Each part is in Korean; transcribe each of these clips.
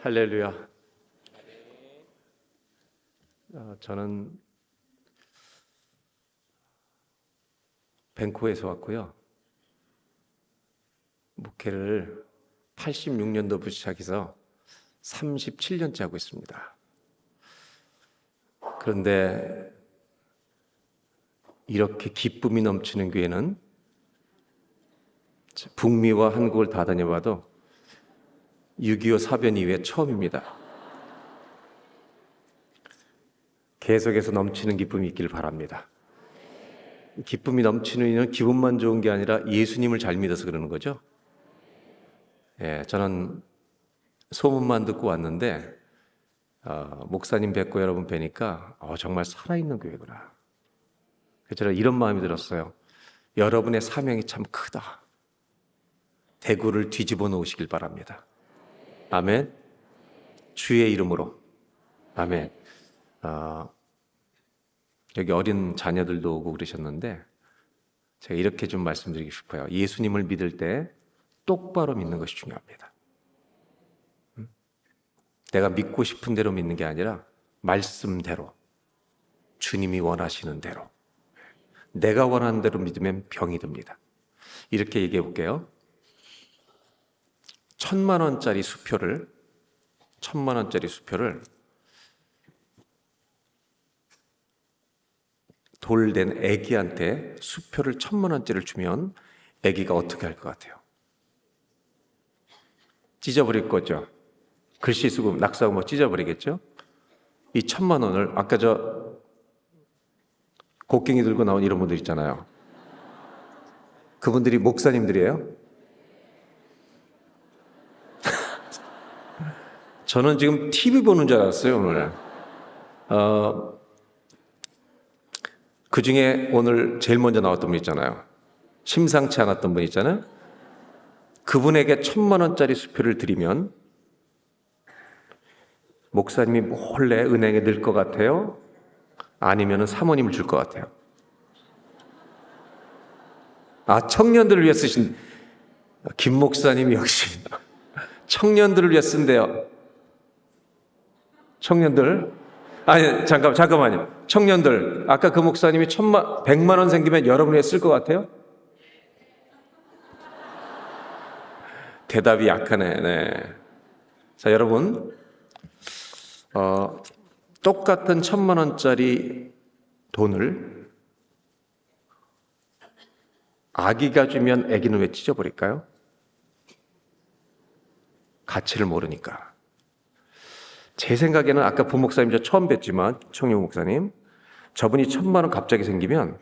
할렐루야. 저는 밴쿠버에서 왔고요. 목회를 86년도부터 시작해서 37년째 하고 있습니다. 그런데 이렇게 기쁨이 넘치는 교회는 북미와 한국을 다 다녀봐도 6.25 사변 이후에 처음입니다. 계속해서 넘치는 기쁨이 있기를 바랍니다. 기쁨이 넘치는 이유는 기분만 좋은 게 아니라 예수님을 잘 믿어서 그러는 거죠. 저는 소문만 듣고 왔는데 목사님 뵙고 여러분 뵈니까 정말 살아있는 교회구나. 그래서 저는 이런 마음이 들었어요. 여러분의 사명이 참 크다. 대구를 뒤집어 놓으시길 바랍니다. 아멘. 주의 이름으로. 아멘. 여기 어린 자녀들도 오고 그러셨는데 제가 이렇게 좀 말씀드리고 싶어요. 예수님을 믿을 때 똑바로 믿는 것이 중요합니다. 내가 믿고 싶은 대로 믿는 게 아니라 말씀대로, 주님이 원하시는 대로, 내가 원하는 대로 믿으면 병이 듭니다. 이렇게 얘기해 볼게요. 1,000만 원짜리 수표를 돌된 애기한테 수표를 1,000만 원짜리를 주면 애기가 어떻게 할 것 같아요? 찢어버릴 거죠. 글씨 쓰고 낙서하고 뭐 찢어버리겠죠. 이 1,000만 원을 아까 저 곡괭이 들고 나온 이런 분들 있잖아요. 그분들이 목사님들이에요. 저는 지금 TV 보는 줄 알았어요, 오늘. 그 중에 오늘 제일 먼저 나왔던 분 있잖아요. 심상치 않았던 분 있잖아요. 그분에게 1,000만 원짜리 수표를 드리면 목사님이 몰래 은행에 넣을 것 같아요? 아니면 사모님을 줄 것 같아요? 청년들을 위해 쓰신 김 목사님이 역시 청년들을 위해 쓴대요. 청년들? 아니, 잠깐만요. 청년들, 아까 그 목사님이 100만 원 생기면 여러분 위해 쓸 것 같아요? 대답이 약하네. 네. 자, 여러분, 똑같은 1,000만 원짜리 돈을 아기가 주면 아기는 왜 찢어버릴까요? 가치를 모르니까. 제 생각에는 아까 부목사님 저 처음 뵀지만 청유 목사님, 저분이 1,000만 원 갑자기 생기면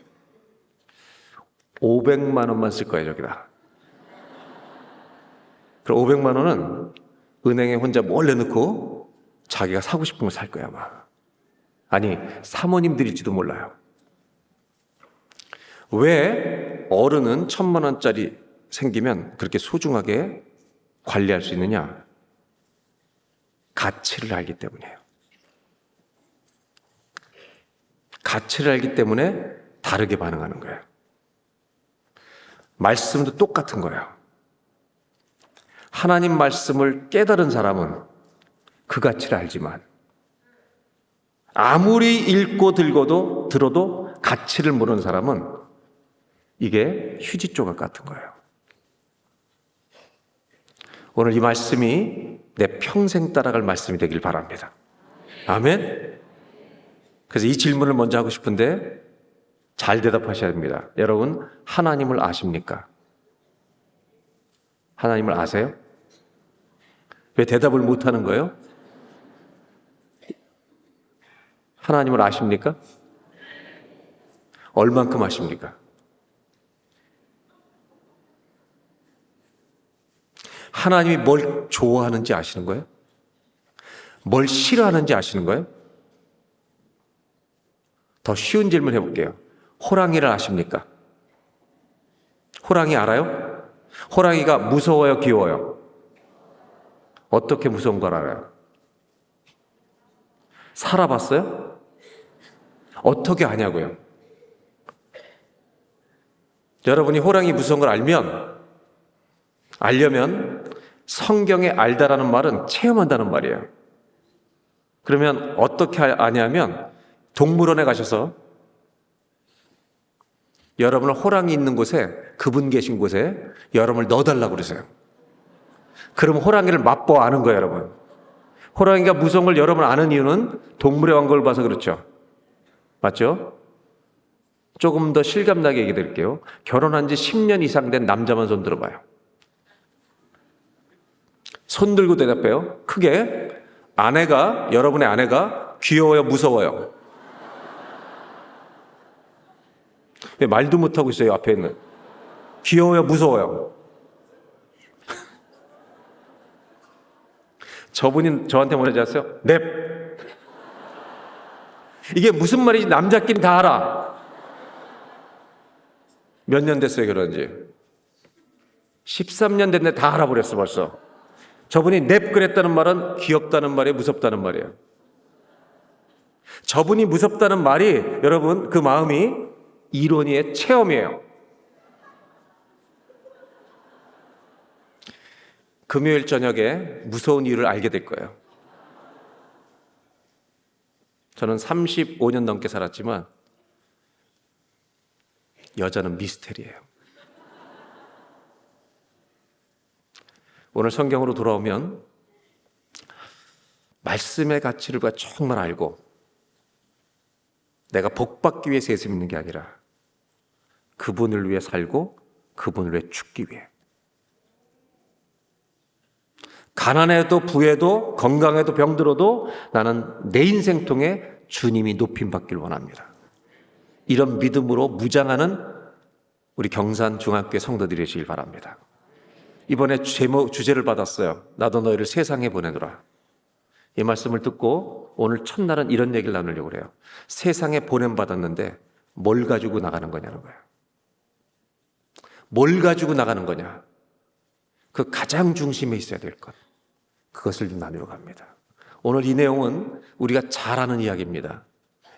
500만 원만 쓸 거예요, 저기다. 그럼 500만 원은 은행에 혼자 몰래 넣고 자기가 사고 싶은 거 살 거야, 아마. 아니, 사모님 드릴지도 몰라요. 왜 어른은 1,000만 원짜리 생기면 그렇게 소중하게 관리할 수 있느냐? 가치를 알기 때문이에요. 가치를 알기 때문에 다르게 반응하는 거예요. 말씀도 똑같은 거예요. 하나님 말씀을 깨달은 사람은 그 가치를 알지만 아무리 읽고 들어도 가치를 모르는 사람은 이게 휴지 조각 같은 거예요. 오늘 이 말씀이 내 평생 따라갈 말씀이 되길 바랍니다. 아멘. 그래서 이 질문을 먼저 하고 싶은데 잘 대답하셔야 됩니다. 여러분, 하나님을 아십니까? 하나님을 아세요? 왜 대답을 못하는 거예요? 하나님을 아십니까? 얼만큼 아십니까? 하나님이 뭘 좋아하는지 아시는 거예요? 뭘 싫어하는지 아시는 거예요? 더 쉬운 질문 해볼게요. 호랑이를 아십니까? 호랑이 알아요? 호랑이가 무서워요, 귀여워요? 어떻게 무서운 걸 알아요? 살아봤어요? 어떻게 아냐고요? 여러분이 호랑이 무서운 걸 알려면 성경에 알다라는 말은 체험한다는 말이에요. 그러면 어떻게 아냐면 동물원에 가셔서 여러분을 호랑이 있는 곳에, 그분 계신 곳에 여러분을 넣어달라고 그러세요. 그럼 호랑이를 맛보아 아는 거예요, 여러분. 호랑이가 무서운 걸 여러분 아는 이유는 동물의 왕국을 봐서 그렇죠. 맞죠? 조금 더 실감나게 얘기 드릴게요. 결혼한 지 10년 이상 된 남자만 손 들어봐요. 손 들고 대답해요. 크게. 여러분의 아내가 귀여워요, 무서워요? 왜 말도 못하고 있어요, 앞에 있는. 귀여워요, 무서워요? 저분이 저한테 뭐라지 아세요? 넵. 이게 무슨 말인지 남자끼리 다 알아. 몇 년 됐어요, 결혼한 지? 13년 됐는데 다 알아버렸어, 벌써. 저분이 넵 그랬다는 말은 귀엽다는 말이에요, 무섭다는 말이에요? 저분이 무섭다는 말이, 여러분, 그 마음이 이론이의 체험이에요. 금요일 저녁에 무서운 이유를 알게 될 거예요. 저는 35년 넘게 살았지만 여자는 미스테리예요. 오늘 성경으로 돌아오면 말씀의 가치를 정말 알고 내가 복받기 위해서 예수 믿는 게 아니라 그분을 위해 살고 그분을 위해 죽기 위해, 가난해도 부해도 건강해도 병들어도 나는 내 인생 통해 주님이 높임받기를 원합니다. 이런 믿음으로 무장하는 우리 경산 중학교 성도들이 되시길 바랍니다. 이번에 주제를 받았어요. 나도 너희를 세상에 보내노라. 이 말씀을 듣고 오늘 첫날은 이런 얘기를 나누려고 그래요. 세상에 보냄받았는데 뭘 가지고 나가는 거냐는 거예요. 뭘 가지고 나가는 거냐. 그 가장 중심에 있어야 될 것. 그것을 좀 나누려고 합니다. 오늘 이 내용은 우리가 잘 아는 이야기입니다.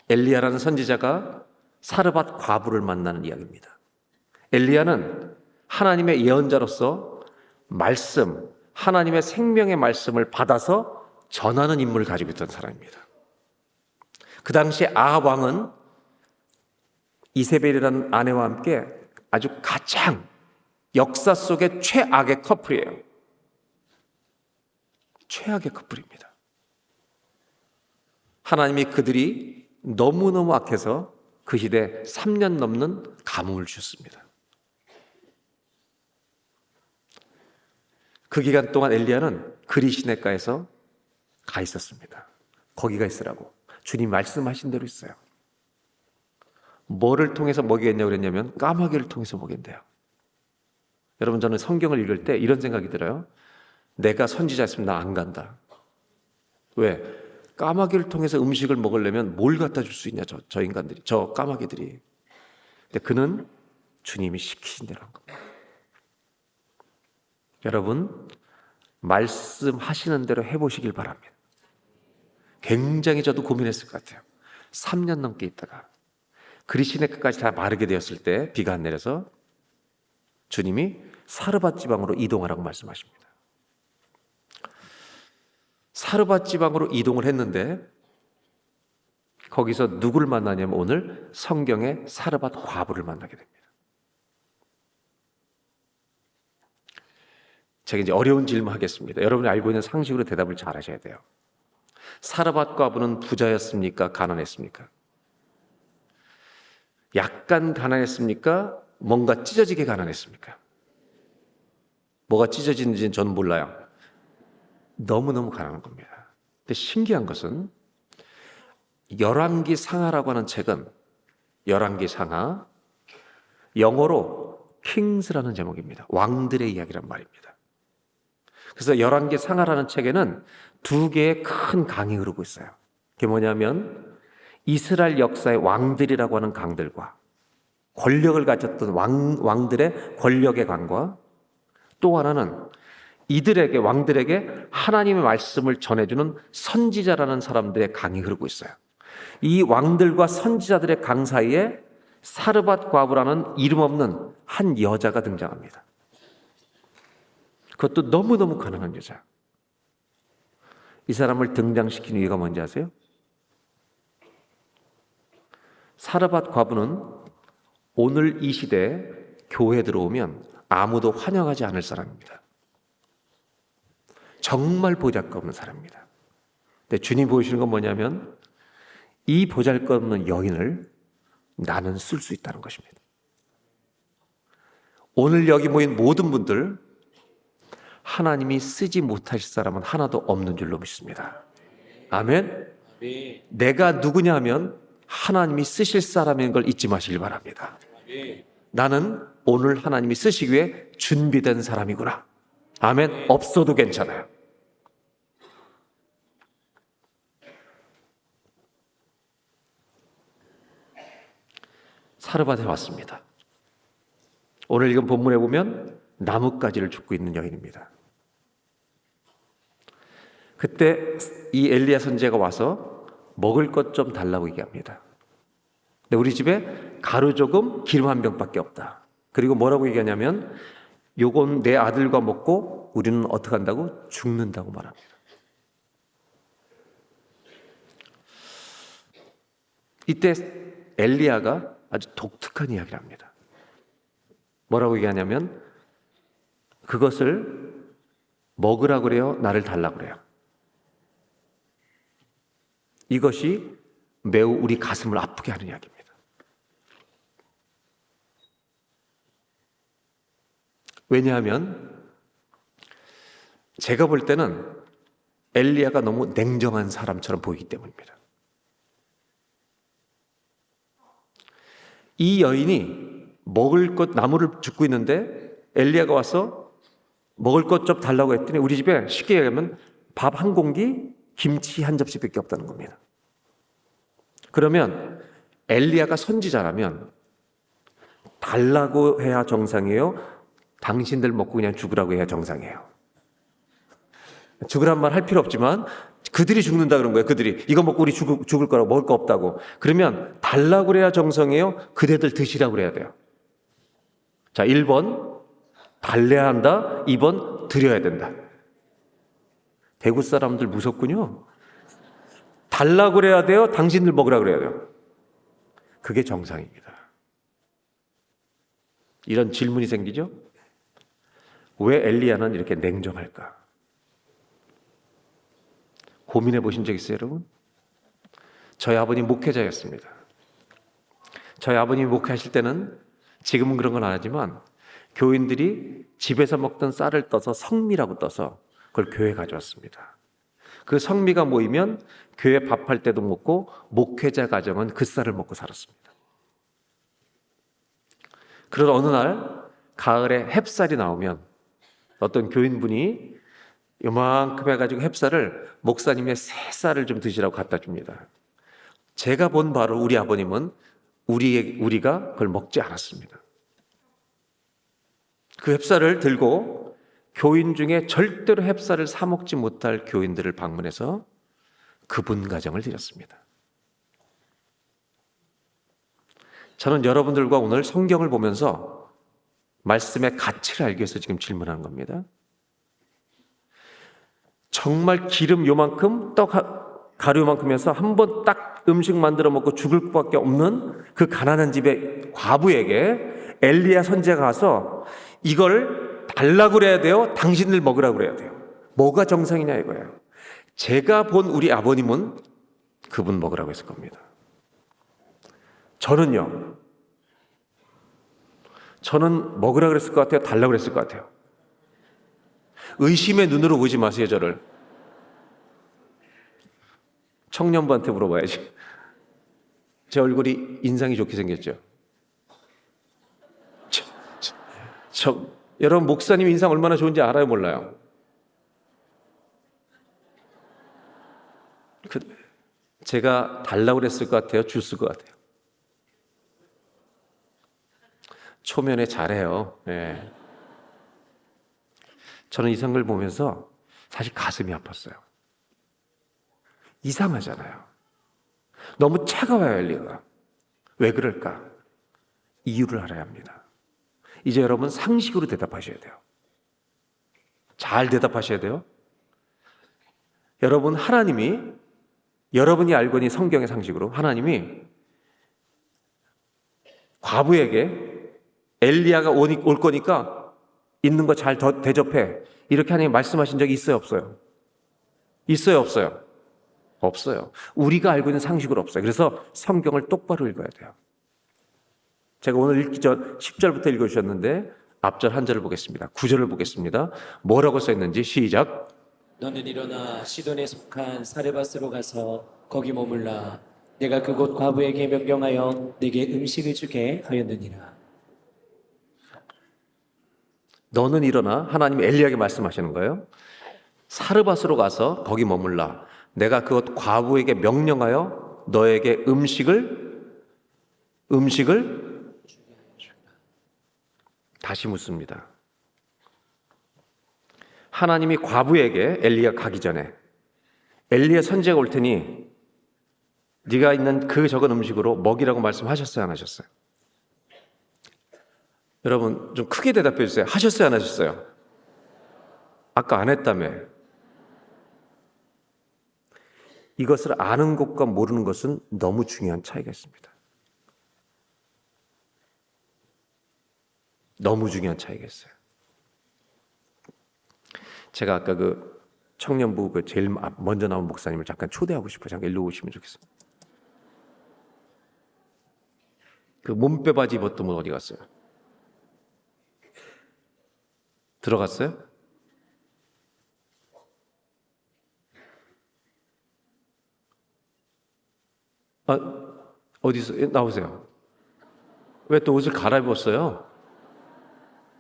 엘리야라는 선지자가 사르밧 과부를 만나는 이야기입니다. 엘리야는 하나님의 예언자로서 하나님의 생명의 말씀을 받아서 전하는 임무를 가지고 있던 사람입니다. 그 당시 아합 왕은 이세벨이라는 아내와 함께 아주 가장 역사 속의 최악의 커플이에요. 최악의 커플입니다. 하나님이 그들이 너무너무 악해서 그 시대에 3년 넘는 가뭄을 주셨습니다. 그 기간 동안 엘리야는 그리 시냇가에서 가 있었습니다. 거기가 있으라고 주님 말씀하신 대로 있어요. 뭐를 통해서 먹이겠냐고 그랬냐면 까마귀를 통해서 먹인대요. 여러분, 저는 성경을 읽을 때 이런 생각이 들어요. 내가 선지자였으면 나 안 간다. 왜? 까마귀를 통해서 음식을 먹으려면 뭘 갖다 줄 수 있냐, 저 인간들이, 저 까마귀들이. 근데 그는 주님이 시키신 대로 한 겁니다. 여러분, 말씀하시는 대로 해보시길 바랍니다. 굉장히 저도 고민했을 것 같아요. 3년 넘게 있다가 그리시네까지 다 마르게 되었을 때 비가 안 내려서 주님이 사르밧 지방으로 이동하라고 말씀하십니다. 사르밧 지방으로 이동을 했는데 거기서 누구를 만나냐면 오늘 성경의 사르밧 과부를 만나게 됩니다. 제가 이제 어려운 질문 하겠습니다. 여러분이 알고 있는 상식으로 대답을 잘 하셔야 돼요. 사르밧 과부는 부자였습니까? 가난했습니까? 약간 가난했습니까? 뭔가 찢어지게 가난했습니까? 뭐가 찢어지는지는 저는 몰라요. 너무너무 가난한 겁니다. 근데 신기한 것은 열왕기 상하라고 하는 책은, 열왕기 상하, 영어로 kings라는 제목입니다. 왕들의 이야기란 말입니다. 그래서 열왕기 상하라는 책에는 두 개의 큰 강이 흐르고 있어요. 그게 뭐냐면 이스라엘 역사의 왕들이라고 하는 강들과 권력을 가졌던 왕들의 권력의 강과, 또 하나는 이들에게, 왕들에게 하나님의 말씀을 전해주는 선지자라는 사람들의 강이 흐르고 있어요. 이 왕들과 선지자들의 강 사이에 사르밧 과부라는 이름 없는 한 여자가 등장합니다. 그것도 너무너무 가난한 여자. 이 사람을 등장시킨 이유가 뭔지 아세요? 사르밧 과부는 오늘 이 시대에 교회에 들어오면 아무도 환영하지 않을 사람입니다. 정말 보잘것없는 사람입니다. 근데 주님 보여주시는 건 뭐냐면 이 보잘것없는 여인을 나는 쓸 수 있다는 것입니다. 오늘 여기 모인 모든 분들 하나님이 쓰지 못하실 사람은 하나도 없는 줄로 믿습니다. 아멘. 내가 누구냐 하면 하나님이 쓰실 사람인 걸 잊지 마시길 바랍니다. 나는 오늘 하나님이 쓰시기 위해 준비된 사람이구나. 아멘. 없어도 괜찮아요. 사르밧에 왔습니다. 오늘 읽은 본문에 보면 나뭇가지를 줍고 있는 여인입니다. 그때 이 엘리야 선지자가 와서 먹을 것 좀 달라고 얘기합니다. 근데 우리 집에 가루 조금, 기름 한 병밖에 없다. 그리고 뭐라고 얘기하냐면 요건 내 아들과 먹고 우리는 어떻게 한다고? 죽는다고 말합니다. 이때 엘리야가 아주 독특한 이야기를 합니다. 뭐라고 얘기하냐면 그것을 먹으라고 그래요? 나를 달라고 그래요? 이것이 매우 우리 가슴을 아프게 하는 이야기입니다. 왜냐하면 제가 볼 때는 엘리야가 너무 냉정한 사람처럼 보이기 때문입니다. 이 여인이 먹을 것 나무를 줍고 있는데 엘리야가 와서 먹을 것 좀 달라고 했더니 우리 집에 쉽게 얘기하면 밥 한 공기, 김치 한 접시밖에 없다는 겁니다. 그러면 엘리야가 선지자라면 달라고 해야 정상이에요? 당신들 먹고 그냥 죽으라고 해야 정상이에요? 죽으란 말 할 필요 없지만 그들이 죽는다 그런 거예요. 그들이 이거 먹고 우리 죽을 거라고, 먹을 거 없다고. 그러면 달라고 그래야 정상이에요? 그대들 드시라고 그래야 돼요? 자, 1번 달래야 한다, 2번 드려야 된다. 대구 사람들 무섭군요. 달라고 그래야 돼요? 당신들 먹으라고 그래야 돼요? 그게 정상입니다. 이런 질문이 생기죠? 왜 엘리야는 이렇게 냉정할까? 고민해 보신 적 있어요, 여러분? 저희 아버님 목회자였습니다. 저희 아버님이 목회하실 때는 지금은 그런 건 안 하지만 교인들이 집에서 먹던 쌀을 떠서 성미라고 떠서 그걸 교회에 가져왔습니다. 그 성미가 모이면 교회 밥할 때도 먹고 목회자 가정은 그 쌀을 먹고 살았습니다. 그러다 어느 날 가을에 햅쌀이 나오면 어떤 교인분이 요만큼 해가지고 햅쌀을 목사님의 새 쌀을 좀 드시라고 갖다 줍니다. 제가 본 바로 우리 아버님은 우리가 그걸 먹지 않았습니다. 그 햅쌀을 들고 교인 중에 절대로 햅쌀을 사 먹지 못할 교인들을 방문해서 그분 가정을 드렸습니다. 저는 여러분들과 오늘 성경을 보면서 말씀의 가치를 알기 위해서 지금 질문하는 겁니다. 정말 기름 요만큼, 떡 가루 요만큼에서 한 번 딱 음식 만들어 먹고 죽을 것밖에 없는 그 가난한 집의 과부에게 엘리야 선지자가 가서 이걸 달라고 그래야 돼요? 당신들 먹으라고 그래야 돼요? 뭐가 정상이냐 이거예요. 제가 본 우리 아버님은 그분 먹으라고 했을 겁니다. 저는 먹으라고 그랬을 것 같아요? 달라고 그랬을 것 같아요? 의심의 눈으로 보지 마세요, 저를. 청년부한테 물어봐야지. 제 얼굴이 인상이 좋게 생겼죠? 여러분, 목사님 인상 얼마나 좋은지 알아요, 몰라요? 제가 달라고 그랬을 것 같아요? 줬을 것 같아요? 초면에 잘해요. 네. 저는 이 성경을 보면서 사실 가슴이 아팠어요. 이상하잖아요. 너무 차가워요, 엘리야가. 왜 그럴까? 이유를 알아야 합니다. 이제 여러분 상식으로 대답하셔야 돼요. 잘 대답하셔야 돼요. 여러분, 여러분이 알고 있는 성경의 상식으로 하나님이 과부에게 엘리야가 올 거니까 있는 거 잘 대접해, 이렇게 하나님 말씀하신 적이 있어요, 없어요? 있어요, 없어요? 없어요. 우리가 알고 있는 상식으로 없어요. 그래서 성경을 똑바로 읽어야 돼요. 제가 오늘 읽기 전 10절부터 읽어주셨는데 앞절 한 절을 보겠습니다. 9절을 보겠습니다. 뭐라고 써있는지 시작. 너는 일어나 시돈에 속한 사르밧으로 가서 거기 머물라. 내가 그곳 과부에게 명령하여 내게 음식을 주게 하였느니라. 너는 일어나, 하나님이 엘리야에게 말씀하시는 거예요. 사르밧으로 가서 거기 머물라. 내가 그곳 과부에게 명령하여 너에게 음식을 다시 묻습니다. 하나님이 과부에게 엘리야 가기 전에 엘리야 선지자가 올 테니 네가 있는 그 적은 음식으로 먹이라고 말씀하셨어요, 안 하셨어요? 여러분 좀 크게 대답해 주세요. 하셨어요, 안 하셨어요? 아까 안 했다며. 이것을 아는 것과 모르는 것은 너무 중요한 차이가 있습니다. 너무 중요한 차이가 있어요. 제가 아까 그 청년부 그 제일 먼저 나온 목사님을 잠깐 초대하고 싶어요. 잠깐 일로 오시면 좋겠어요. 그 몸빼바지 입었던 분 어디 갔어요? 들어갔어요? 어디서 나오세요? 왜 또 옷을 갈아입었어요?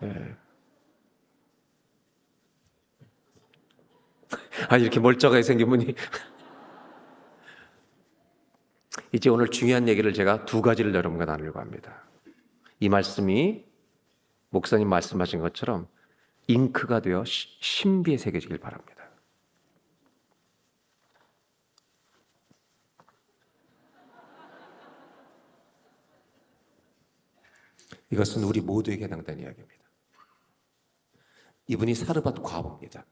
네. 이렇게 멀쩡하게 생긴 분이. 이제 오늘 중요한 얘기를 제가 두 가지를 여러분과 나누려고 합니다. 이 말씀이 목사님 말씀하신 것처럼 잉크가 되어 신비에 새겨지길 바랍니다. 이것은 우리 모두에게 해당되는 이야기입니다. 이분이 사르밧 과부입니다.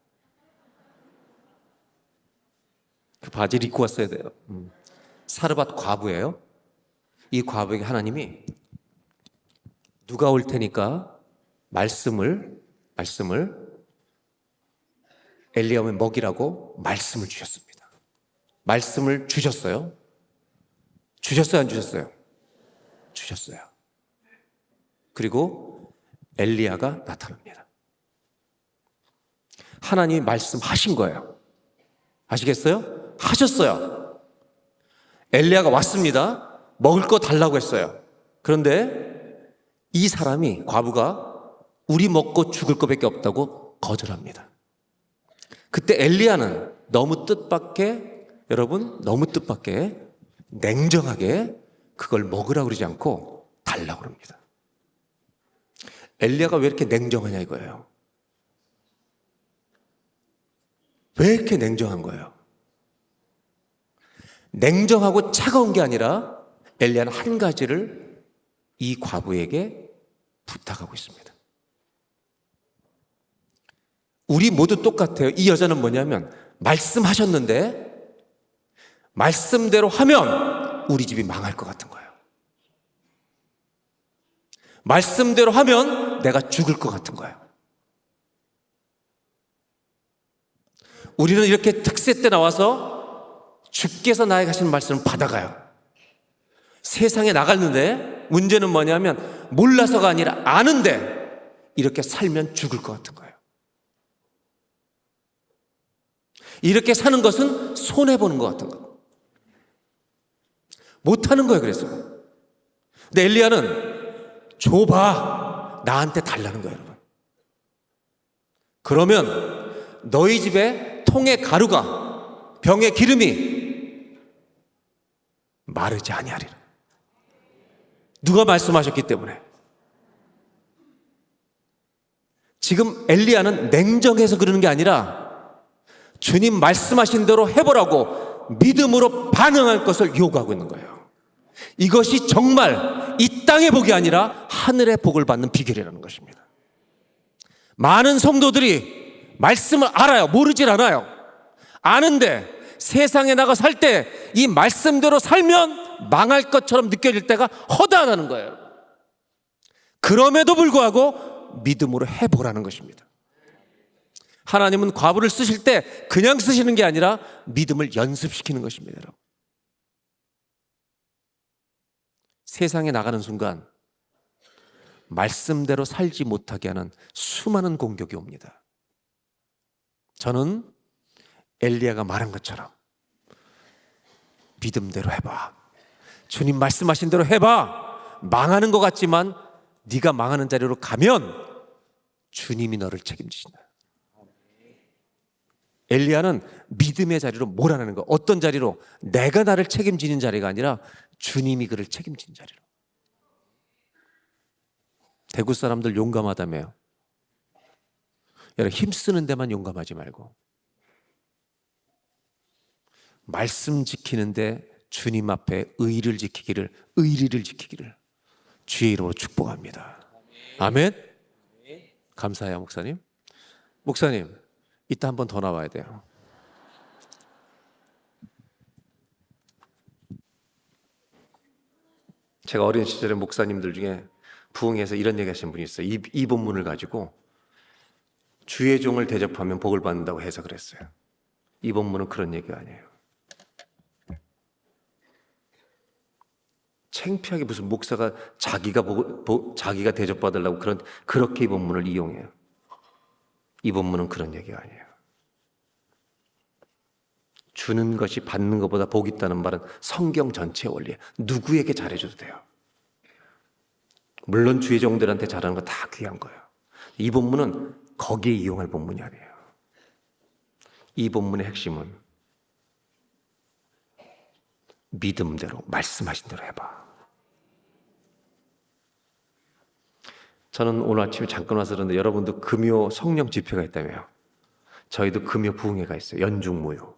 그 바지를 입고 왔어야 돼요. 사르밧 과부예요. 이 과부에게 하나님이 누가 올 테니까 말씀을 엘리야 오면 먹이라고 말씀을 주셨습니다. 말씀을 주셨어요? 주셨어요, 안 주셨어요? 주셨어요. 그리고 엘리야가 나타납니다. 하나님이 말씀하신 거예요. 아시겠어요? 하셨어요. 엘리야가 왔습니다. 먹을 거 달라고 했어요. 그런데 이 사람이, 과부가 우리 먹고 죽을 거밖에 없다고 거절합니다. 그때 엘리야는 너무 뜻밖의, 냉정하게 그걸 먹으라고 그러지 않고 달라고 그럽니다. 엘리야가 왜 이렇게 냉정하냐 이거예요. 왜 이렇게 냉정한 거예요? 냉정하고 차가운 게 아니라 엘리야는 한 가지를 이 과부에게 부탁하고 있습니다. 우리 모두 똑같아요. 이 여자는 뭐냐면 말씀하셨는데 말씀대로 하면 우리 집이 망할 것 같은 거예요. 말씀대로 하면 내가 죽을 것 같은 거예요. 우리는 이렇게 특세 때 나와서 주께서 나에게 하시는 말씀을 받아가요. 세상에 나갔는데 문제는 뭐냐면 몰라서가 아니라 아는데 이렇게 살면 죽을 것 같은 거예요. 이렇게 사는 것은 손해보는 것 같은 거. 못하는 거예요. 그래서 근데 엘리야는 줘봐, 나한테 달라는 거예요. 여러분. 그러면 너희 집에 통의 가루가, 병의 기름이 마르지 아니하리라. 누가 말씀하셨기 때문에. 지금 엘리야는 냉정해서 그러는 게 아니라 주님 말씀하신 대로 해보라고 믿음으로 반응할 것을 요구하고 있는 거예요. 이것이 정말 이 땅의 복이 아니라 하늘의 복을 받는 비결이라는 것입니다. 많은 성도들이 말씀을 알아요. 모르질 않아요. 아는데 세상에 나가 살 때 이 말씀대로 살면 망할 것처럼 느껴질 때가 허다하다는 거예요. 그럼에도 불구하고 믿음으로 해보라는 것입니다. 하나님은 과부를 쓰실 때 그냥 쓰시는 게 아니라 믿음을 연습시키는 것입니다. 여러분. 세상에 나가는 순간 말씀대로 살지 못하게 하는 수많은 공격이 옵니다. 저는 엘리야가 말한 것처럼 믿음대로 해봐. 주님 말씀하신 대로 해봐. 망하는 것 같지만 네가 망하는 자리로 가면 주님이 너를 책임지신다. 엘리야는 믿음의 자리로 몰아내는 거. 어떤 자리로? 내가 나를 책임지는 자리가 아니라 주님이 그를 책임지는 자리로. 대구 사람들 용감하다며요. 여러분 힘쓰는 데만 용감하지 말고 말씀 지키는데 주님 앞에 의리를 지키기를 주의 이름으로 축복합니다. 아멘. 감사해요 목사님. 목사님 이따 한 번 더 나와야 돼요. 제가 어린 시절에 목사님들 중에 부흥회에서 이런 얘기 하신 분이 있어요. 이 본문을 가지고 주의 종을 대접하면 복을 받는다고 해석을 했어요. 이 본문은 그런 얘기가 아니에요. 창피하게 무슨 목사가 자기가 대접받으려고 그렇게 이 본문을 이용해요. 이 본문은 그런 얘기가 아니에요. 주는 것이 받는 것보다 복이 있다는 말은 성경 전체의 원리예요. 누구에게 잘해줘도 돼요. 물론 주의 종들한테 잘하는 거 다 귀한 거예요. 이 본문은 거기에 이용할 본문이 아니에요. 이 본문의 핵심은 믿음대로 말씀하신 대로 해봐. 저는 오늘 아침에 잠깐 와서 그러는데 여러분도 금요 성령 집회가 있다며요. 저희도 금요 부흥회가 있어요. 연중무휴.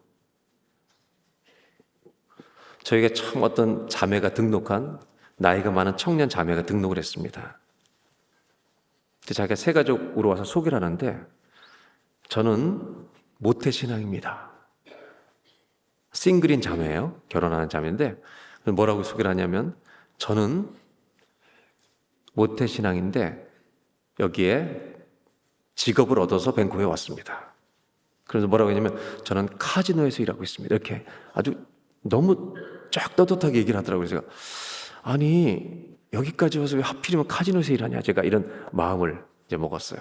저희가 처음 어떤 자매가 등록한 나이가 많은 청년 자매가 등록을 했습니다. 자기가 새 가족으로 와서 소개를 하는데 저는 모태신앙입니다. 싱글인 자매예요. 결혼하는 자매인데 뭐라고 소개를 하냐면 저는 모태신앙인데 여기에 직업을 얻어서 밴쿠버에 왔습니다. 그래서 뭐라고 했냐면 저는 카지노에서 일하고 있습니다. 이렇게 아주 너무 쫙 떳떳하게 얘기를 하더라고요. 제가 아니 여기까지 와서 왜 하필이면 카지노에서 일하냐 제가 이런 마음을 이제 먹었어요.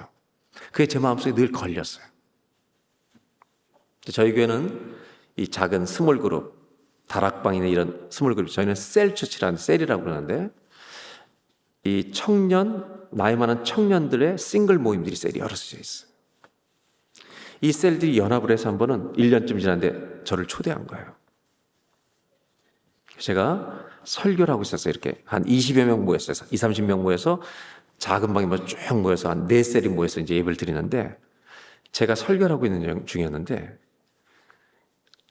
그게 제 마음속에 늘 걸렸어요. 저희 교회는 이 작은 스몰 그룹, 다락방이나 이런 스몰 그룹, 저희는 셀처치라는 셀이라고 그러는데 이 청년, 나이 많은 청년들의 싱글 모임들이 셀이 여럿이 있어요. 이 셀들이 연합을 해서 한 번은 1년쯤 지났는데 저를 초대한 거예요. 제가 설교를 하고 있었어요. 이렇게 한 20여 명 모였어요. 20, 30명 모여서 작은 방에 쭉 모여서 한 4셀이 모여서 이제 예배를 드리는데 제가 설교를 하고 있는 중이었는데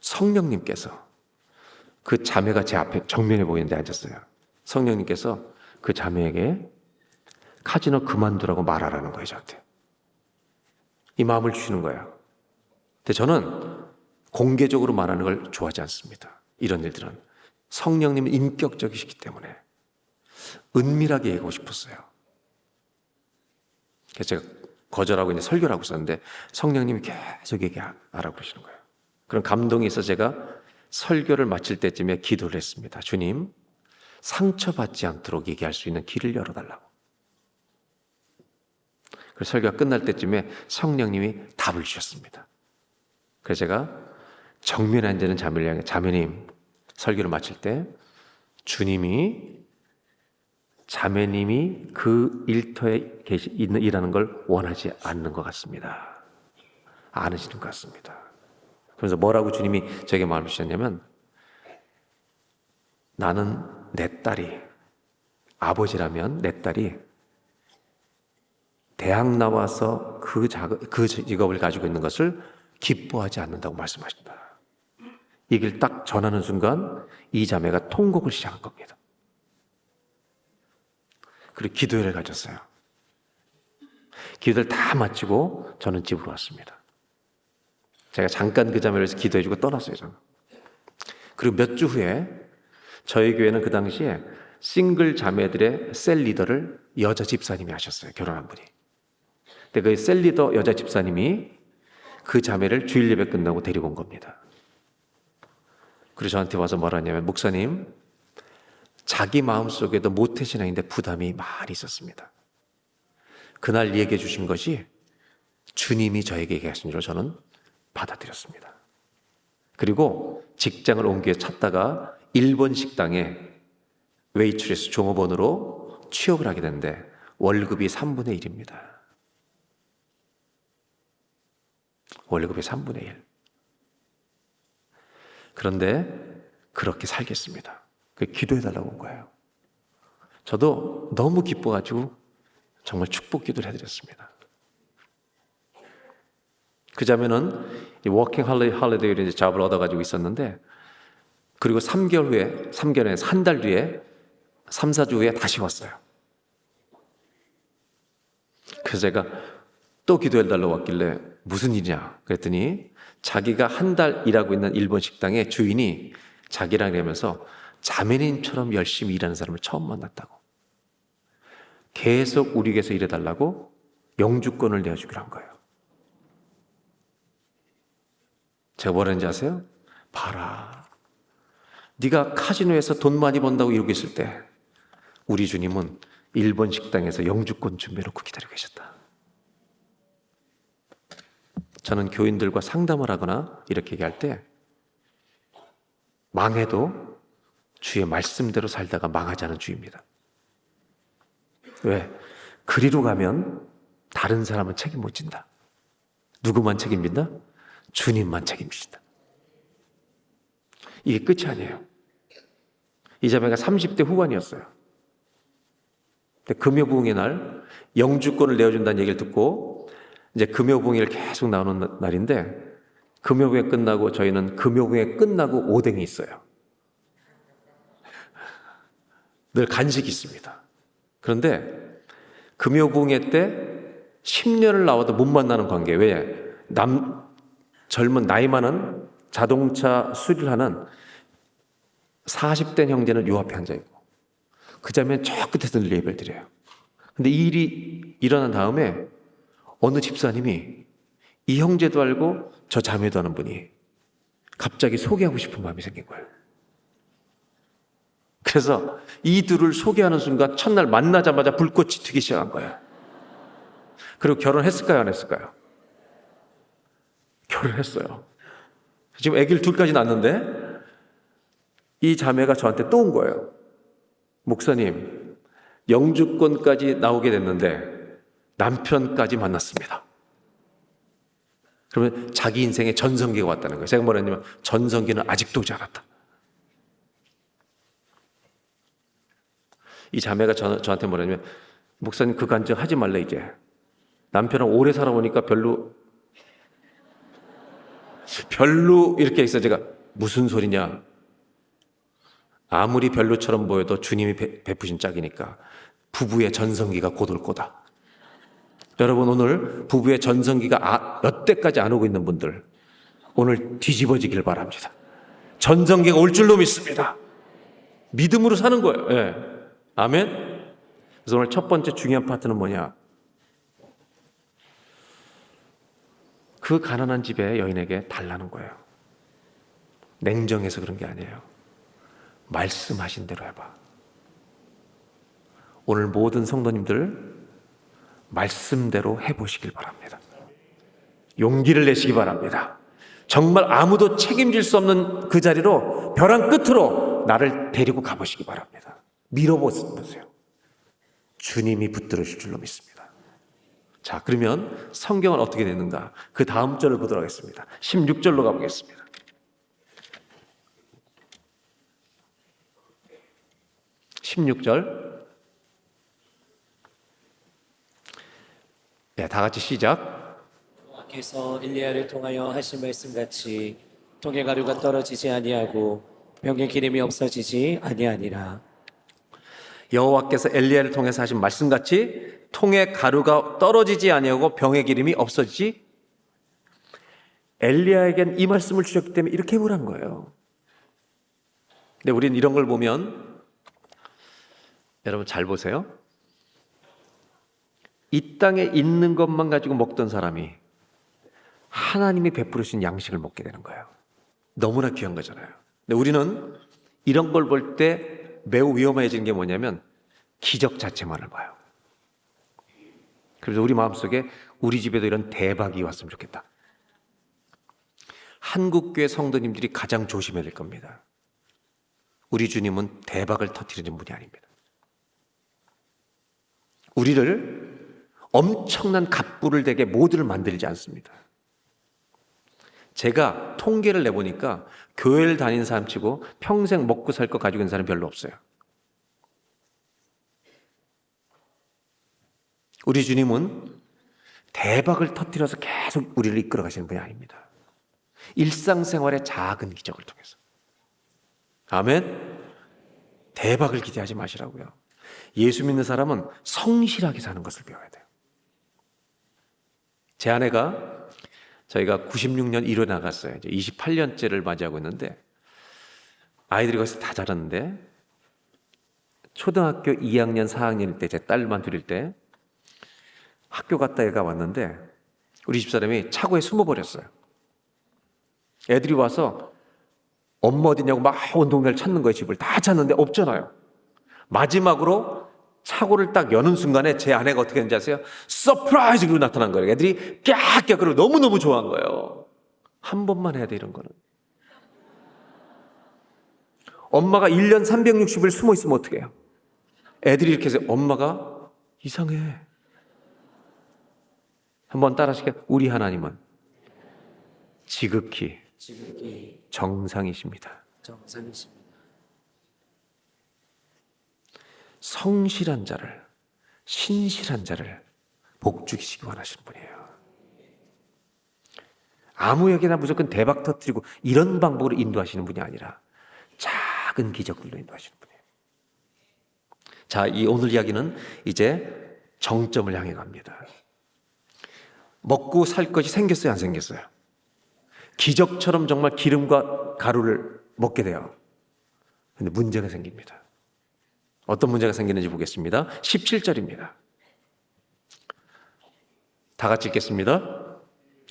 성령님께서 그 자매가 제 앞에 정면에 보이는데 앉았어요. 성령님께서 그 자매에게 카지노 그만두라고 말하라는 거예요. 저한테. 이 마음을 주시는 거예요. 근데 저는 공개적으로 말하는 걸 좋아하지 않습니다. 이런 일들은. 성령님은 인격적이시기 때문에 은밀하게 얘기하고 싶었어요. 그래서 제가 거절하고 이제 설교를 하고 있었는데 성령님이 계속 얘기하라고 그러시는 거예요. 그런 감동이 있어 제가 설교를 마칠 때쯤에 기도를 했습니다. 주님, 상처받지 않도록 얘기할 수 있는 길을 열어달라고. 그래서 설교가 끝날 때쯤에 성령님이 답을 주셨습니다. 그래서 제가 정면에 앉는 자매를 향해 자매님, 설교를 마칠 때 주님이 자매님이 그 일터에 일하는 걸 원하지 않는 것 같습니다. 않으시는 것 같습니다. 그래서 뭐라고 주님이 저에게 말을 주셨냐면 나는 내 딸이 아버지라면 내 딸이 대학 나와서 그 직업을 가지고 있는 것을 기뻐하지 않는다고 말씀하신다. 이 얘기를 딱 전하는 순간 이 자매가 통곡을 시작한 겁니다. 그리고 기도회를 가졌어요. 기도를 다 마치고 저는 집으로 왔습니다. 제가 잠깐 그 자매를 위해서 기도해주고 떠났어요. 저는. 그리고 몇 주 후에 저희 교회는 그 당시에 싱글 자매들의 셀 리더를 여자 집사님이 하셨어요. 결혼한 분이. 근데 그 셀 리더 여자 집사님이 그 자매를 주일 예배 끝나고 데리고 온 겁니다. 그리고 저한테 와서 뭐라냐면, 목사님, 자기 마음속에도 모태신앙인데 부담이 많이 있었습니다. 그날 얘기해 주신 것이 주님이 저에게 얘기하신 줄 저는 받아들였습니다. 그리고 직장을 옮겨 찾다가 일본 식당에 웨이트레스 종업원으로 취업을 하게 됐는데 월급이 3분의 1입니다. 월급이 3분의 1. 그런데 그렇게 살겠습니다. 그 기도해달라고 온 거예요. 저도 너무 기뻐가지고 정말 축복 기도를 해드렸습니다. 그 자매는 워킹 홀리데이로 잡을 얻어가지고 있었는데, 그리고 3개월에 한 달 뒤에 3, 4주 후에 다시 왔어요. 그래서 제가 또 기도해달라고 왔길래 무슨 일이냐 그랬더니, 자기가 한 달 일하고 있는 일본 식당의 주인이 자기랑 이러면서 자매님처럼 열심히 일하는 사람을 처음 만났다고, 계속 우리 교회에서 일해달라고 영주권을 내어주기로 한 거예요. 제가 뭐라는지 아세요? 봐라, 네가 카지노에서 돈 많이 번다고 이러고 있을 때 우리 주님은 일본 식당에서 영주권 준비해놓고 기다리고 계셨다. 저는 교인들과 상담을 하거나 이렇게 얘기할 때, 망해도 주의 말씀대로 살다가 망하지 않은 주입니다. 왜? 그리로 가면 다른 사람은 책임 못 진다. 누구만 책임진다? 주님만 책임지신다. 이게 끝이 아니에요. 이 자매가 30대 후반이었어요. 근데 금요부흥의 날 영주권을 내어준다는 얘기를 듣고 이제 금요부흥일 계속 나오는 날인데, 금요부흥 끝나고 저희는 금요부흥 끝나고 오뎅이 있어요. 늘 간식이 있습니다. 그런데 금요부흥회 때 10년을 나와도 못 만나는 관계. 왜? 젊은 나이 많은 자동차 수리를 하는 40대 형제는 요 앞에 앉아있고, 그 자매는 저 끝에서 늘 예배를 드려요. 근데 이 일이 일어난 다음에 어느 집사님이 이 형제도 알고 저 자매도 아는 분이 갑자기 소개하고 싶은 마음이 생긴 거예요. 그래서 이 둘을 소개하는 순간 첫날 만나자마자 불꽃이 튀기 시작한 거예요. 그리고 결혼했을까요? 안 했을까요? 결혼했어요. 지금 아기를 둘까지 낳았는데 이 자매가 저한테 또 온 거예요. 목사님, 영주권까지 나오게 됐는데 남편까지 만났습니다. 그러면 자기 인생에 전성기가 왔다는 거예요. 제가 뭐랬냐면, 전성기는 아직도 오지 않았다. 이 자매가 저한테 뭐랬냐면, 목사님 그 간증 하지 말래 이제. 남편은 오래 살아보니까 별로 이렇게 해서, 제가 무슨 소리냐. 아무리 별로처럼 보여도 주님이 베푸신 짝이니까 부부의 전성기가 곧 올 거다. 여러분, 오늘 부부의 전성기가 몇 대까지 안 오고 있는 분들, 오늘 뒤집어지길 바랍니다. 전성기가 올 줄로 믿습니다. 믿음으로 사는 거예요. 예. 아멘. 그래서 오늘 첫 번째 중요한 파트는 뭐냐? 그 가난한 집의 여인에게 달라는 거예요. 냉정해서 그런 게 아니에요. 말씀하신 대로 해봐. 오늘 모든 성도님들 말씀대로 해보시길 바랍니다. 용기를 내시기 바랍니다. 정말 아무도 책임질 수 없는 그 자리로, 벼랑 끝으로 나를 데리고 가보시기 바랍니다. 밀어보세요. 주님이 붙들어 주실 줄로 믿습니다. 자, 그러면 성경은 어떻게 되는가? 그 다음 절을 보도록 하겠습니다. 16절로 가보겠습니다. 네, 다 같이 시작. 여호와께서 엘리야를 통하여 하신 말씀같이 통의 가루가 떨어지지 아니하고 병의 기름이 없어지지 아니하니라. 여호와께서 엘리야를 통해서 하신 말씀같이 통의 가루가 떨어지지 아니하고 병의 기름이 없어지지. 엘리야에겐 이 말씀을 주셨기 때문에 이렇게 해보란 거예요. 근데 우리는 이런 걸 보면, 여러분 잘 보세요. 이 땅에 있는 것만 가지고 먹던 사람이 하나님이 베풀으신 양식을 먹게 되는 거예요. 너무나 귀한 거잖아요. 근데 우리는 이런 걸 볼 때 매우 위험해지는 게 뭐냐면 기적 자체만을 봐요. 그래서 우리 마음속에 우리 집에도 이런 대박이 왔으면 좋겠다. 한국교회 성도님들이 가장 조심해야 될 겁니다. 우리 주님은 대박을 터뜨리는 분이 아닙니다. 우리를 엄청난 갑부를 되게 모두를 만들지 않습니다. 제가 통계를 내보니까 교회를 다니는 사람 치고 평생 먹고 살 거 가지고 있는 사람 별로 없어요. 우리 주님은 대박을 터뜨려서 계속 우리를 이끌어 가시는 분이 아닙니다. 일상생활의 작은 기적을 통해서. 아멘. 대박을 기대하지 마시라고요. 예수 믿는 사람은 성실하게 사는 것을 배워야 돼요. 제 아내가, 저희가 96년 1회 나갔어요. 이제 28년째를 맞이하고 있는데 아이들이 거기서 다 자랐는데 초등학교 2학년 4학년일 때 제 딸만 둘일 때 학교 갔다 애가 왔는데 우리 집사람이 차고에 숨어버렸어요. 애들이 와서 엄마 어디냐고 막 온 동네를 찾는 거예요. 집을 다 찾는데 없잖아요. 마지막으로 차고를 딱 여는 순간에 제 아내가 어떻게 했는지 아세요? 서프라이즈! 그리고 나타난 거예요. 애들이 깍깍 그러고 너무너무 좋아한 거예요. 한 번만 해야 돼, 이런 거는. 엄마가 1년 360일 숨어 있으면 어떻게 해요? 애들이 이렇게 해서 엄마가 이상해. 한번 따라하시게. 우리 하나님은 지극히 정상이십니다. 정상이십니다. 성실한 자를, 신실한 자를 복주시기 원하시는 분이에요. 아무에게나 무조건 대박 터뜨리고 이런 방법으로 인도하시는 분이 아니라 작은 기적들로 인도하시는 분이에요. 자, 이 오늘 이야기는 이제 정점을 향해 갑니다. 먹고 살 것이 생겼어요, 안 생겼어요? 기적처럼 정말 기름과 가루를 먹게 돼요. 근데 문제가 생깁니다. 어떤 문제가 생기는지 보겠습니다. 17절입니다. 다 같이 읽겠습니다.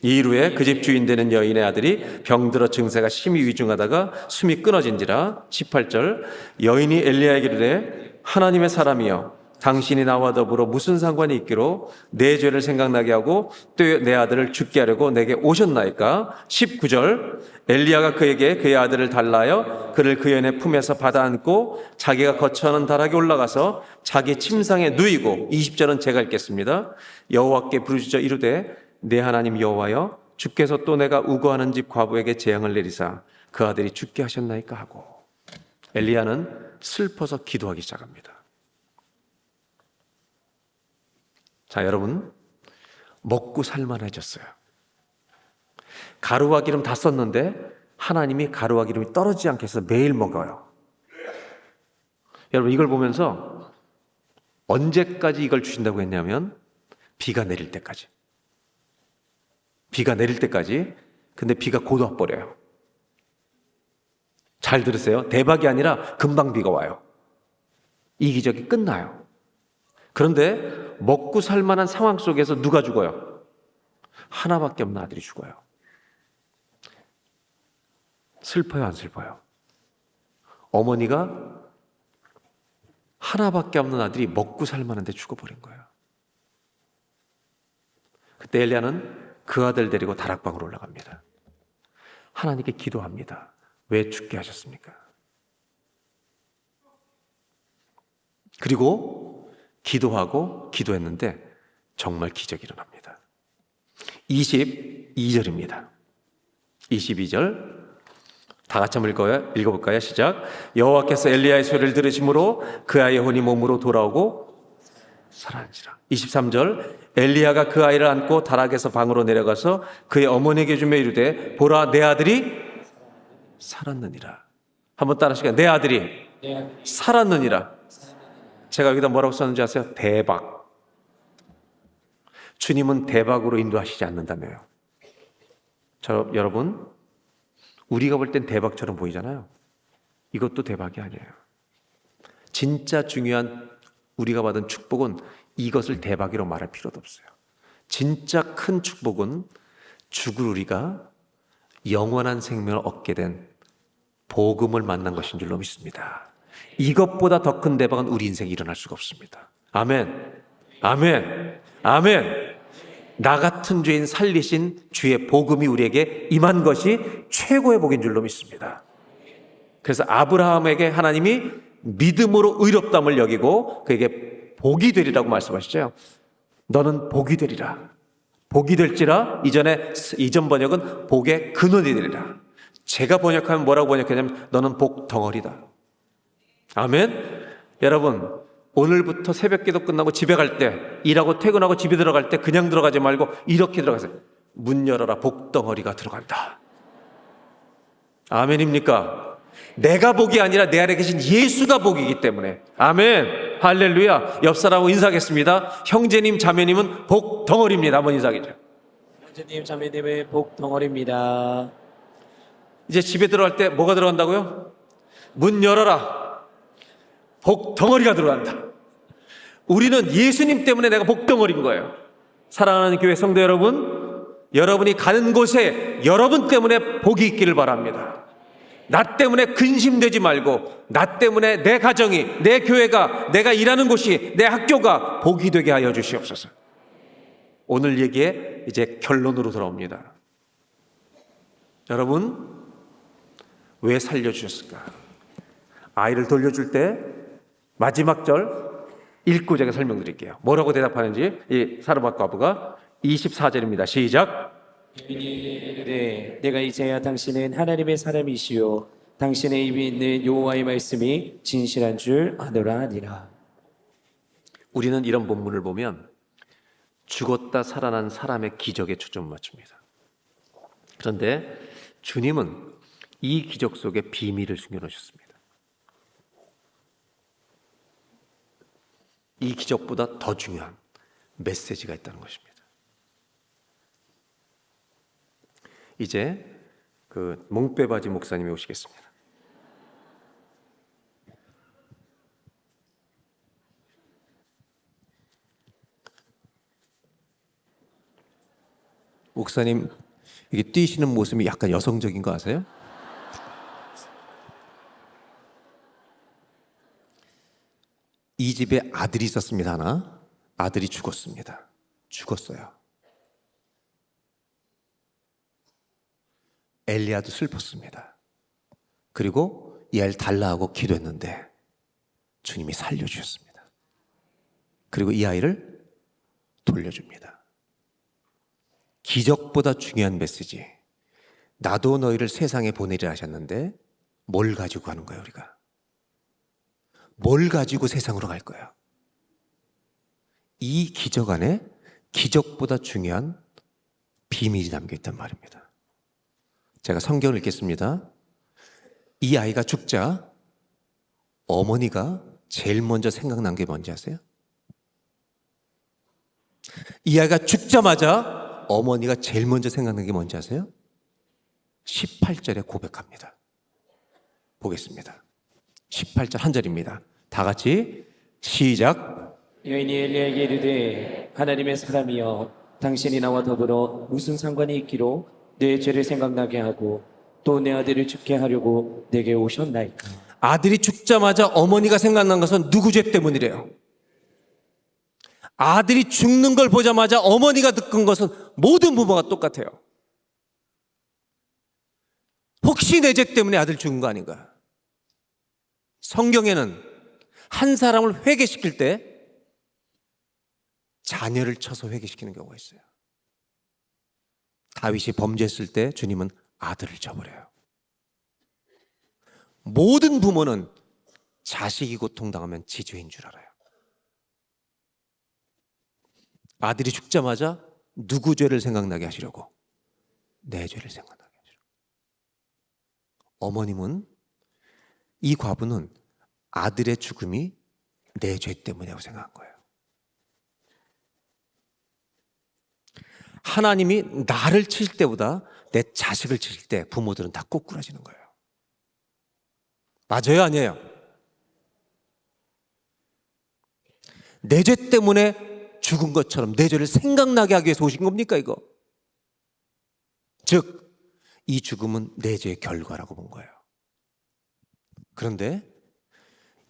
이 일 후에 그 집 주인 되는 여인의 아들이 병들어 증세가 심히 위중하다가 숨이 끊어진지라. 18절 여인이 엘리야에게 이르되 하나님의 사람이여 당신이 나와 더불어 무슨 상관이 있기로 내 죄를 생각나게 하고 또 내 아들을 죽게 하려고 내게 오셨나이까. 19절 엘리야가 그에게 그의 아들을 달라하여 그를 그 여인의 품에서 받아안고 자기가 거처하는 다락에 올라가서 자기 침상에 누이고. 20절은 제가 읽겠습니다. 여호와께 부르짖어 이르되 내 하나님 여호와여 주께서 또 내가 우거하는 집 과부에게 재앙을 내리사 그 아들이 죽게 하셨나이까 하고. 엘리야는 슬퍼서 기도하기 시작합니다. 자, 여러분, 먹고 살만해졌어요. 가루와 기름 다 썼는데 하나님이 가루와 기름이 떨어지지 않게 해서 매일 먹어요. 여러분, 이걸 보면서 언제까지 이걸 주신다고 했냐면 비가 내릴 때까지. 비가 내릴 때까지. 근데 비가 곧 와버려요. 잘 들으세요. 대박이 아니라 금방 비가 와요. 이 기적이 끝나요. 그런데 먹고 살 만한 상황 속에서 누가 죽어요? 하나밖에 없는 아들이 죽어요. 슬퍼요, 안 슬퍼요? 어머니가 하나밖에 없는 아들이 먹고 살 만한데 죽어버린 거예요. 그때 엘리야는 그 아들 데리고 다락방으로 올라갑니다. 하나님께 기도합니다. 왜 죽게 하셨습니까? 그리고 기도하고 기도했는데 정말 기적이 일어납니다. 22절입니다. 22절 다 같이 한번 읽어볼까요? 시작. 여호와께서 엘리야의 소리를 들으심으로 그 아이의 혼이 몸으로 돌아오고 살아난지라. 23절 엘리야가 그 아이를 안고 다락에서 방으로 내려가서 그의 어머니에게 주며 이르되 보라 내 아들이 살았느니라. 한번 따라하시겠습니다. 내 아들이 살았느니라. 제가 여기다 뭐라고 썼는지 아세요? 대박. 주님은 대박으로 인도하시지 않는다며요. 여러분, 우리가 볼 땐 대박처럼 보이잖아요. 이것도 대박이 아니에요. 진짜 중요한 우리가 받은 축복은 이것을 대박이라고 말할 필요도 없어요. 진짜 큰 축복은 죽을 우리가 영원한 생명을 얻게 된 복음을 만난 것인 줄로 믿습니다. 이것보다 더 큰 대박은 우리 인생에 일어날 수가 없습니다. 아멘, 아멘, 아멘. 나 같은 죄인 살리신 주의 복음이 우리에게 임한 것이 최고의 복인 줄로 믿습니다. 그래서 아브라함에게 하나님이 믿음으로 의롭다함을 여기고 그에게 복이 되리라고 말씀하시죠. 너는 복이 되리라. 복이 될지라. 이전 번역은 복의 근원이 되리라. 제가 번역하면 뭐라고 번역했냐면 너는 복 덩어리다. 아멘. 여러분, 오늘부터 새벽 기도 끝나고 집에 갈 때, 일하고 퇴근하고 집에 들어갈 때 그냥 들어가지 말고 이렇게 들어가세요. 문 열어라, 복 덩어리가 들어간다. 아멘입니까? 내가 복이 아니라 내 안에 계신 예수가 복이기 때문에. 아멘. 할렐루야. 옆 사람하고 인사하겠습니다. 형제님, 자매님은 복 덩어리입니다. 한번 인사하겠죠. 형제님, 자매님의 복 덩어리입니다. 이제 집에 들어갈 때 뭐가 들어간다고요? 문 열어라. 복 덩어리가 들어간다. 우리는 예수님 때문에 내가 복 덩어리인 거예요. 사랑하는 교회 성도 여러분, 여러분이 가는 곳에 여러분 때문에 복이 있기를 바랍니다. 나 때문에 근심되지 말고 나 때문에 내 가정이, 내 교회가, 내가 일하는 곳이, 내 학교가 복이 되게 하여 주시옵소서. 오늘 얘기에 이제 결론으로 돌아옵니다. 여러분, 왜 살려주셨을까? 아이를 돌려줄 때 마지막 절 읽고 제가 설명드릴게요. 뭐라고 대답하는지 이 사르밧 과부가 24절입니다. 시작. 네, 내가 이제야 당신은 하나님의 사람이시요 당신의 입에 있는 여호와의 말씀이 진실한 줄 아노라 하니라. 우리는 이런 본문을 보면 죽었다 살아난 사람의 기적에 초점을 맞춥니다. 그런데 주님은 이 기적 속에 비밀을 숨겨놓으셨습니다. 이 기적보다 더 중요한 메시지가 있다는 것입니다. 이제 그 몽빼바지 목사님이 오시겠습니다. 목사님, 이게 뛰시는 모습이 약간 여성적인 거 아세요? 이 집에 아들이 있었습니다. 하나. 아들이 죽었습니다. 죽었어요. 엘리야도 슬펐습니다. 그리고 이 아이를 달라 하고 기도했는데 주님이 살려주셨습니다. 그리고 이 아이를 돌려줍니다. 기적보다 중요한 메시지. 나도 너희를 세상에 보내리라 하셨는데 뭘 가지고 가는 거예요, 우리가? 뭘 가지고 세상으로 갈 거예요? 이 기적 안에 기적보다 중요한 비밀이 담겨 있단 말입니다. 제가 성경을 읽겠습니다. 이 아이가 죽자 어머니가 제일 먼저 생각난 게 뭔지 아세요? 이 아이가 죽자마자 어머니가 제일 먼저 생각난 게 뭔지 아세요? 18절에 고백합니다. 보겠습니다. 18절 한 절입니다. 다 같이 시작. 여인이 엘리야에게 이르되 하나님의 사람이여 당신이 나와 더불어 무슨 상관이 있기로 내 죄를 생각나게 하고 또 내 아들을 죽게 하려고 내게 오셨나이까. 아들이 죽자마자 어머니가 생각난 것은 누구 죄 때문이래요? 아들이 죽는 걸 보자마자 어머니가 느낀 것은 모든 부모가 똑같아요. 혹시 내 죄 때문에 아들 죽은 거 아닌가? 성경에는 한 사람을 회개시킬 때 자녀를 쳐서 회개시키는 경우가 있어요. 다윗이 범죄했을 때 주님은 아들을 쳐버려요. 모든 부모는 자식이 고통당하면 지주인 줄 알아요. 아들이 죽자마자 누구 죄를 생각나게 하시려고? 내 죄를 생각나게 하시려고. 어머님은, 이 과부는 아들의 죽음이 내 죄 때문이라고 생각한 거예요. 하나님이 나를 칠 때보다 내 자식을 칠 때 부모들은 다 꼬꾸라지는 거예요. 맞아요, 아니에요? 내 죄 때문에 죽은 것처럼 내 죄를 생각나게 하기 위해서 오신 겁니까, 이거? 즉, 이 죽음은 내 죄의 결과라고 본 거예요. 그런데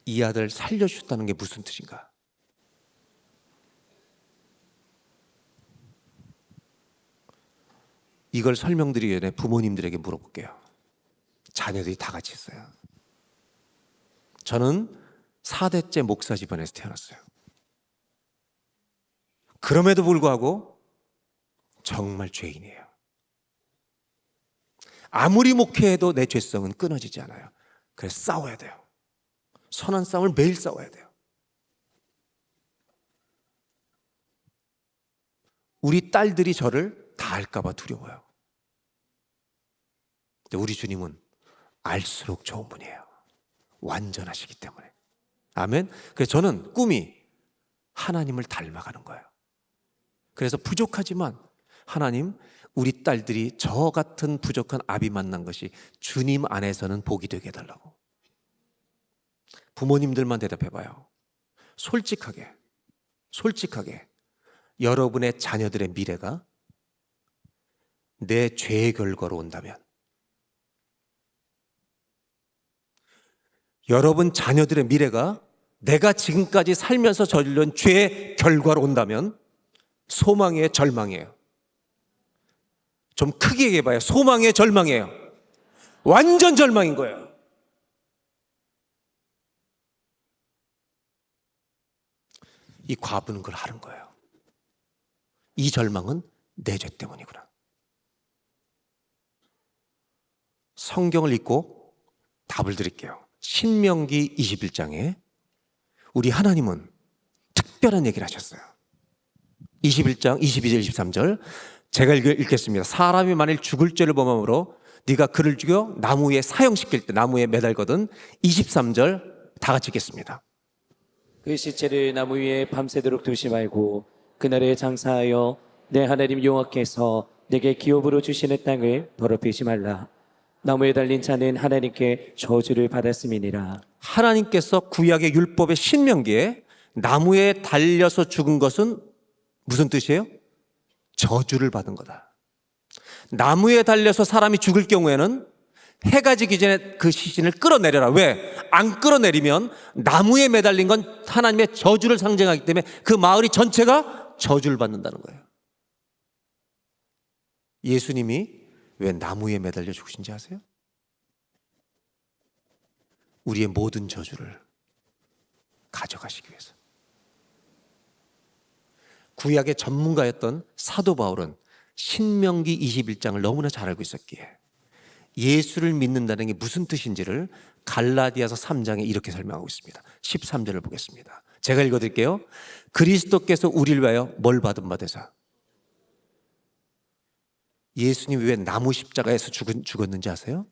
이 아들 살려주셨다는 게 무슨 뜻인가? 이걸 설명드리기 전에 부모님들에게 물어볼게요. 자녀들이 다 같이 있어요. 저는 4대째 목사 집안에서 태어났어요. 그럼에도 불구하고 정말 죄인이에요. 아무리 목회해도 내 죄성은 끊어지지 않아요. 그래서 싸워야 돼요. 선한 싸움을 매일 싸워야 돼요. 우리 딸들이 저를 다 알까봐 두려워요. 근데 우리 주님은 알수록 좋은 분이에요. 완전하시기 때문에. 아멘. 그래서 저는 꿈이 하나님을 닮아가는 거예요. 그래서 부족하지만 하나님, 우리 딸들이 저 같은 부족한 아비 만난 것이 주님 안에서는 복이 되게 해달라고. 부모님들만 대답해봐요. 솔직하게 여러분의 자녀들의 미래가 내 죄의 결과로 온다면, 여러분 자녀들의 미래가 내가 지금까지 살면서 저지른 죄의 결과로 온다면 소망이에요, 절망이에요? 좀 크게 얘기해봐요. 소망이에요, 절망이에요? 완전 절망인 거예요. 이 과부는 그걸 하는 거예요. 이 절망은 내 죄 때문이구나. 성경을 읽고 답을 드릴게요. 신명기 21장에 우리 하나님은 특별한 얘기를 하셨어요. 21장 22절 23절 제가 읽겠습니다. 사람이 만일 죽을 죄를 범함으로 네가 그를 죽여 나무 위에 사형시킬 때 나무에 매달거든. 23절 다 같이 읽겠습니다. 그 시체를 나무 위에 밤새도록 두지 말고 그날에 장사하여 내 하나님 여호와께서 내게 기업으로 주시는 땅을 더럽히지 말라. 나무에 달린 자는 하나님께 저주를 받았음이니라. 하나님께서 구약의 율법의 신명기에 나무에 달려서 죽은 것은 무슨 뜻이에요? 저주를 받은 거다. 나무에 달려서 사람이 죽을 경우에는 해가 지기 전에 그 시신을 끌어내려라. 왜? 안 끌어내리면 나무에 매달린 건 하나님의 저주를 상징하기 때문에 그 마을이 전체가 저주를 받는다는 거예요. 예수님이 왜 나무에 매달려 죽으신지 아세요? 우리의 모든 저주를 가져가시기 위해서. 구약의 전문가였던 사도 바울은 신명기 21장을 너무나 잘 알고 있었기에 예수를 믿는다는 게 무슨 뜻인지를 갈라디아서 3장에 이렇게 설명하고 있습니다. 13절을 보겠습니다. 제가 읽어드릴게요. 그리스도께서 우리를 위하여 뭘 받은 바 되사. 예수님이 왜 나무 십자가에서 죽었는지 아세요?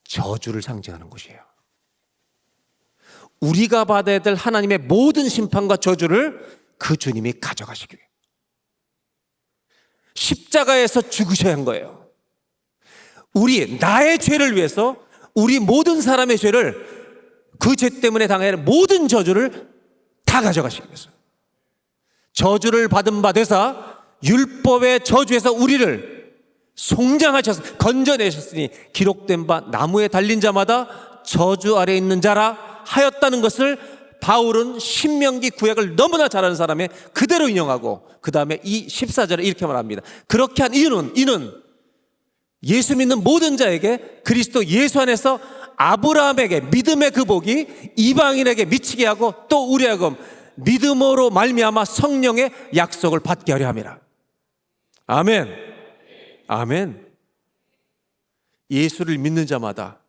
저주를 상징하는 것이에요. 우리가 받아야 될 하나님의 모든 심판과 저주를 그 주님이 가져가시기 위해 십자가에서 죽으셔야 한 거예요. 나의 죄를 위해서 우리 모든 사람의 죄를 그 죄 때문에 당해야 할 모든 저주를 다 가져가시기 위해서 저주를 받은 바 되사 율법의 저주에서 우리를 송장하셔서 건져내셨으니 기록된 바 나무에 달린 자마다 저주 아래 있는 자라 하였다는 것을 바울은 신명기 구약을 너무나 잘 아는 사람의 그대로 인용하고 그 다음에 이 14절에 이렇게 말합니다. 그렇게 한 이유는 예수 믿는 모든 자에게 그리스도 예수 안에서 아브라함에게 믿음의 그 복이 이방인에게 미치게 하고 또 우리하고 믿음으로 말미암아 성령의 약속을 받게 하려 함이라. 아멘. 아멘. 예수를 믿는 자마다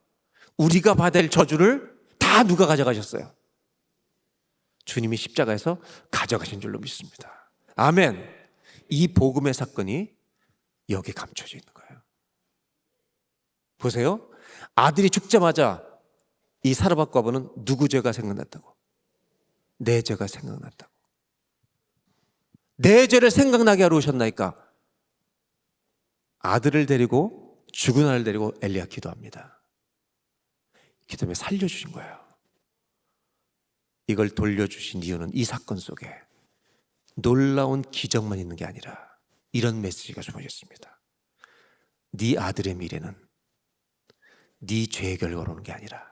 우리가 받을 저주를 다 누가 가져가셨어요? 주님이 십자가에서 가져가신 줄로 믿습니다. 아멘. 이 복음의 사건이 여기 감춰져 있는 거예요. 보세요. 아들이 죽자마자 이 사르밧 과부는 누구 죄가 생각났다고? 내 죄가 생각났다고. 내 죄를 생각나게 하러 오셨나이까? 아들을 데리고 죽은 아들 데리고 엘리야 기도합니다. 기도하며 살려주신 거예요. 이걸 돌려주신 이유는 이 사건 속에 놀라운 기적만 있는 게 아니라 이런 메시지가 숨어있습니다. 네 아들의 미래는 네 죄의 결과로 오는 게 아니라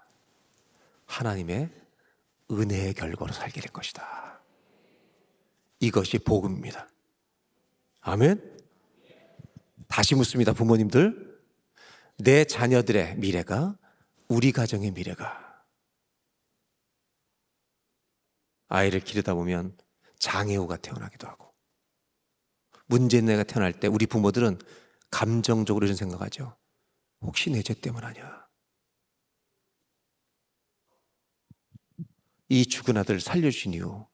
하나님의 은혜의 결과로 살게 될 것이다. 이것이 복음입니다. 아멘. 다시 묻습니다. 부모님들, 내 자녀들의 미래가, 우리 가정의 미래가, 아이를 기르다 보면 장애우가 태어나기도 하고 문제 있는 애가 태어날 때 우리 부모들은 감정적으로 이런 생각하죠. 혹시 내 죄 때문 아니야? 이 죽은 아들을 살려주신 이유,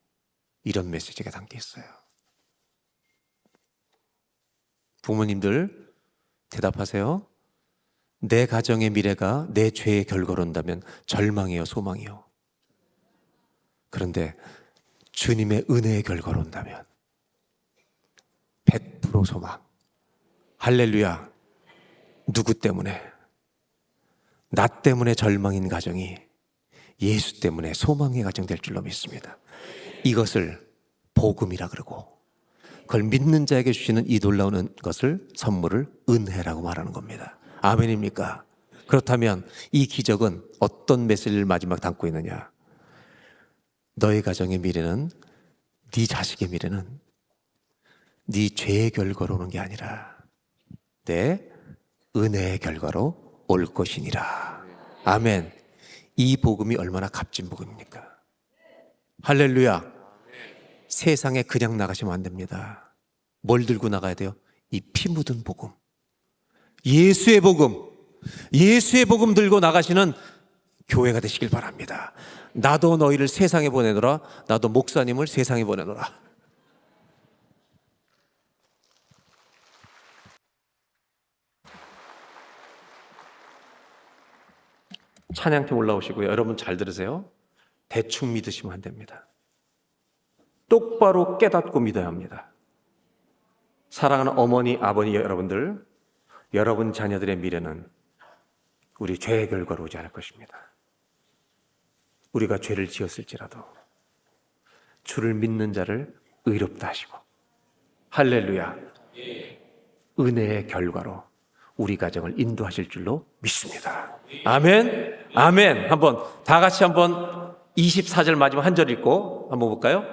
이런 메시지가 담겨 있어요. 부모님들 대답하세요. 내 가정의 미래가 내 죄의 결과로 온다면 절망이요, 소망이요? 그런데 주님의 은혜의 결과로 온다면 100% 소망. 할렐루야. 누구 때문에? 나 때문에 절망인 가정이 예수 때문에 소망의 가정 될 줄로 믿습니다. 이것을 복음이라 그러고, 그걸 믿는 자에게 주시는 이 놀라운 것을, 선물을 은혜라고 말하는 겁니다. 아멘입니까? 그렇다면 이 기적은 어떤 메시지를 마지막 담고 있느냐? 너의 가정의 미래는, 네 자식의 미래는 네 죄의 결과로 오는 게 아니라 내 은혜의 결과로 올 것이니라. 아멘. 이 복음이 얼마나 값진 복음입니까? 할렐루야. 세상에 그냥 나가시면 안 됩니다. 뭘 들고 나가야 돼요? 이 피 묻은 복음, 예수의 복음, 예수의 복음 들고 나가시는 교회가 되시길 바랍니다. 나도 너희를 세상에 보내노라. 나도 목사님을 세상에 보내노라. 찬양팀 올라오시고요. 여러분 잘 들으세요. 대충 믿으시면 안 됩니다. 똑바로 깨닫고 믿어야 합니다. 사랑하는 어머니, 아버니 여러분들, 여러분 자녀들의 미래는 우리 죄의 결과로 오지 않을 것입니다. 우리가 죄를 지었을지라도 주를 믿는 자를 의롭다 하시고, 할렐루야, 은혜의 결과로 우리 가정을 인도하실 줄로 믿습니다. 아멘. 아멘. 한번 다 같이 한번 24절 마지막 한 절 읽고 한번 볼까요?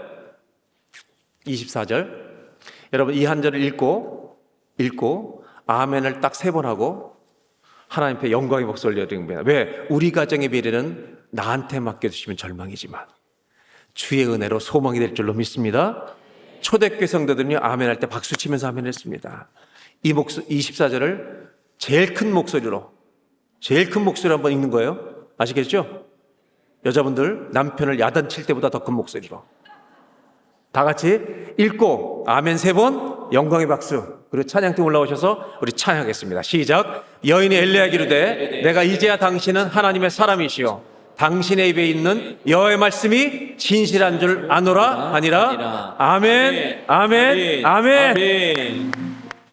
24절. 여러분 이 한 절을 읽고 아멘을 딱 3번 하고 하나님 앞에 영광의 목소리를 올려드립니다. 왜? 우리 가정의 미래는 나한테 맡겨주시면 절망이지만 주의 은혜로 소망이 될 줄로 믿습니다. 초대교회 성도들은요, 아멘 할 때 박수 치면서 아멘 했습니다. 이 24절을 제일 큰 목소리로 한번 읽는 거예요. 아시겠죠? 여자분들 남편을 야단칠 때보다 더 큰 목소리로 다 같이 읽고 아멘 3번, 영광의 박수, 그리고 찬양팀 올라오셔서 우리 찬양하겠습니다. 시작. 여인이 엘리야 기르되 내가 이제야 당신은 하나님의 사람이시요 당신의 입에 있는 여호와의 말씀이 진실한 줄 아노라 하니라. 아멘. 아멘. 아멘.